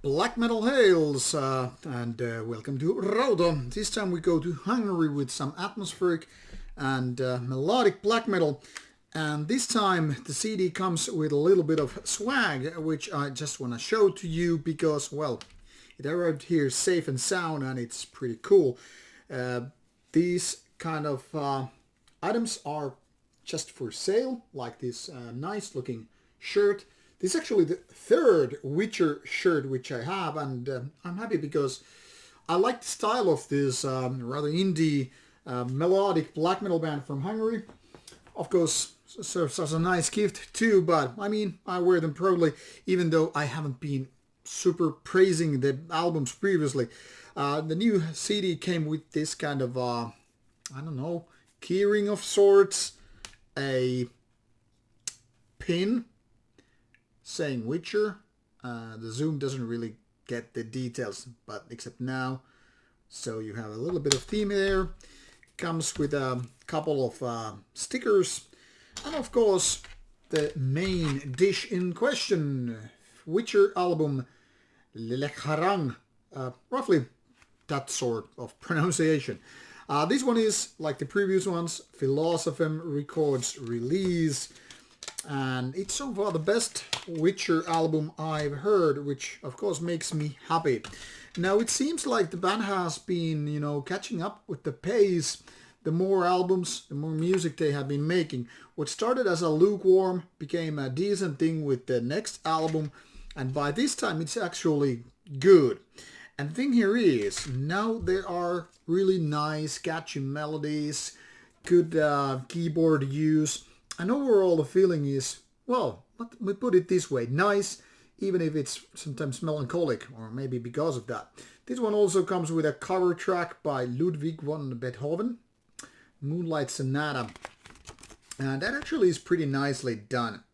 Black Metal Hails, and welcome to Rauta. This time we go to Hungary with some atmospheric and melodic black metal. And this time the CD comes with a little bit of swag, which I just want to show to you because, well, it arrived here safe and sound and it's pretty cool. These kind of items are just for sale, like this nice looking shirt. This is actually the third Witcher shirt which I have, and I'm happy because I like the style of this rather indie melodic black metal band from Hungary. Of course, serves as a nice gift too, but I mean, I wear them proudly, even though I haven't been super praising the albums previously. The new CD came with this kind of, I don't know, keyring of sorts, a pin saying Witcher. The zoom doesn't really get the details, but except now. So you have a little bit of theme there. Comes with a couple of stickers. And of course, the main dish in question. Witcher album Lélekharang. Roughly that sort of pronunciation. This one is, like the previous ones, Philosophem Records release. And it's so far the best Witcher album I've heard, which of course makes me happy. Now it seems like the band has been, catching up with the pace. The more albums, the more music they have been making. What started as a lukewarm became a decent thing with the next album, and by this time it's actually good. And the thing here is, now there are really nice, catchy melodies, good keyboard use. And overall the feeling is, well, let me put it this way, nice, even if it's sometimes melancholic, or maybe because of that. This one also comes with a cover track by Ludwig van Beethoven, Moonlight Sonata. And that actually is pretty nicely done.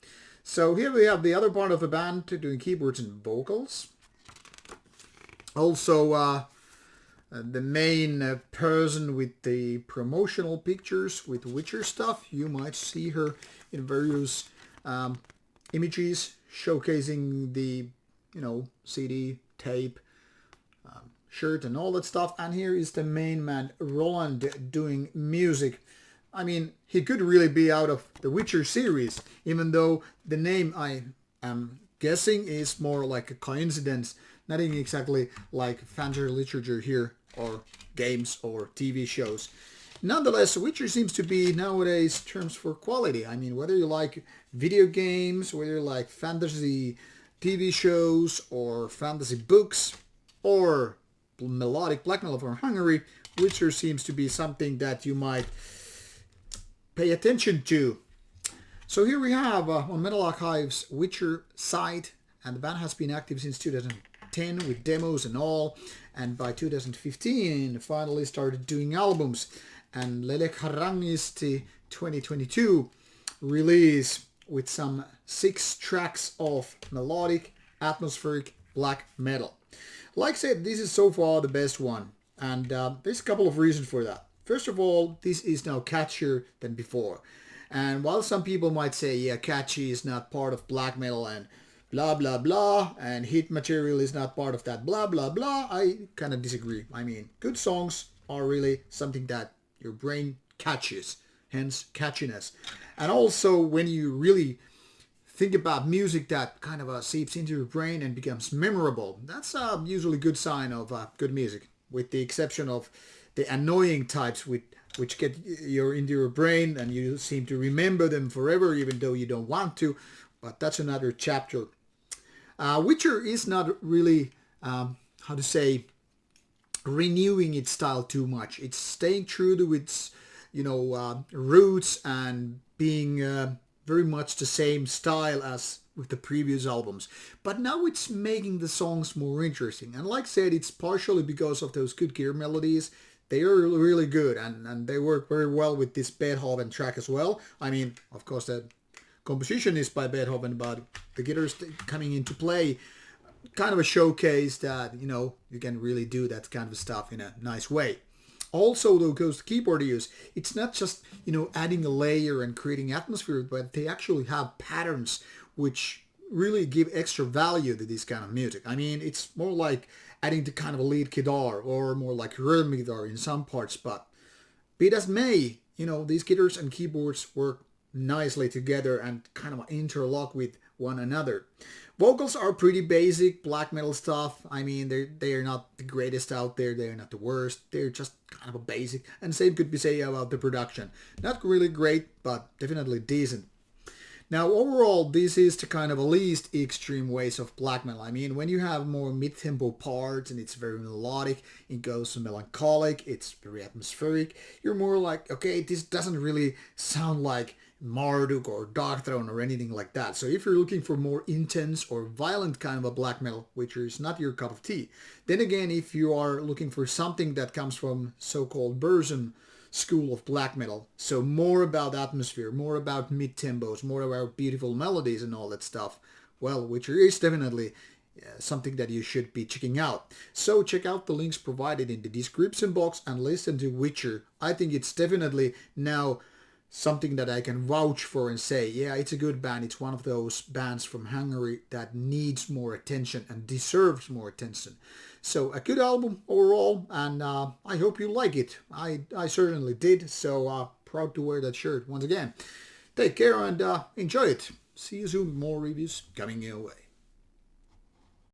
So here we have the other part of the band doing keyboards and vocals. Also, the main person with the promotional pictures with Witcher stuff. You might see her in various images showcasing the, CD, tape, shirt and all that stuff. And here is the main man, Roland, doing music. I mean, he could really be out of the Witcher series, even though the name I am guessing is more like a coincidence. Nothing exactly like fantasy literature here, or games or TV shows. Nonetheless, Witcher seems to be nowadays terms for quality. I mean, whether you like video games, whether you like fantasy TV shows or fantasy books or melodic black metal from Hungary, Witcher seems to be something that you might pay attention to. So here we have on Metal Archive's Witcher site, and the band has been active since 2010 with demos and all, and by 2015 finally started doing albums. And Lélekharang is the 2022 release with some 6 tracks of melodic, atmospheric black metal. Like I said, this is so far the best one, and there's a couple of reasons for that. First of all, this is now catchier than before. And while some people might say, yeah, catchy is not part of black metal and blah blah blah, and hit material is not part of that blah blah blah, I kind of disagree. I mean, good songs are really something that your brain catches, hence catchiness. And also when you really think about music that kind of seeps into your brain and becomes memorable, that's usually a good sign of good music, with the exception of the annoying types which get into your brain and you seem to remember them forever even though you don't want to, but that's another chapter. Witcher is not really, renewing its style too much. It's staying true to its, roots and being very much the same style as with the previous albums. But now it's making the songs more interesting. And like I said, it's partially because of those good gear melodies. They are really good, and they work very well with this Beethoven track as well. I mean, of course, the composition is by Beethoven, but the guitars coming into play, kind of a showcase that, you can really do that kind of stuff in a nice way. Also, though, goes to keyboard use. It's not just, adding a layer and creating atmosphere, but they actually have patterns which really give extra value to this kind of music. I mean, it's more like adding the kind of a lead guitar or more like rhythm guitar in some parts, but be it as may, these guitars and keyboards work nicely together and kind of interlock with one another. Vocals are pretty basic black metal stuff. I mean, they're not the greatest out there. They're not the worst. They're just kind of a basic. And same could be said about the production. Not really great, but definitely decent. Now, overall, this is the kind of least extreme ways of black metal. I mean, when you have more mid-tempo parts and it's very melodic, it goes melancholic, it's very atmospheric, you're more like, okay, this doesn't really sound like Marduk or Darkthrone or anything like that. So if you're looking for more intense or violent kind of a black metal, which is not your cup of tea, then again, if you are looking for something that comes from so-called Burzum school of black metal, so more about atmosphere, more about mid-tempos, more about beautiful melodies and all that stuff, well, Witcher is definitely something that you should be checking out. So check out the links provided in the description box and listen to Witcher. I think it's definitely now something that I can vouch for and say, yeah, it's a good band. It's one of those bands from Hungary that needs more attention and deserves more attention. So a good album overall, and I hope you like it. I certainly did, so proud to wear that shirt once again. Take care and enjoy it. See you soon. More reviews coming your way.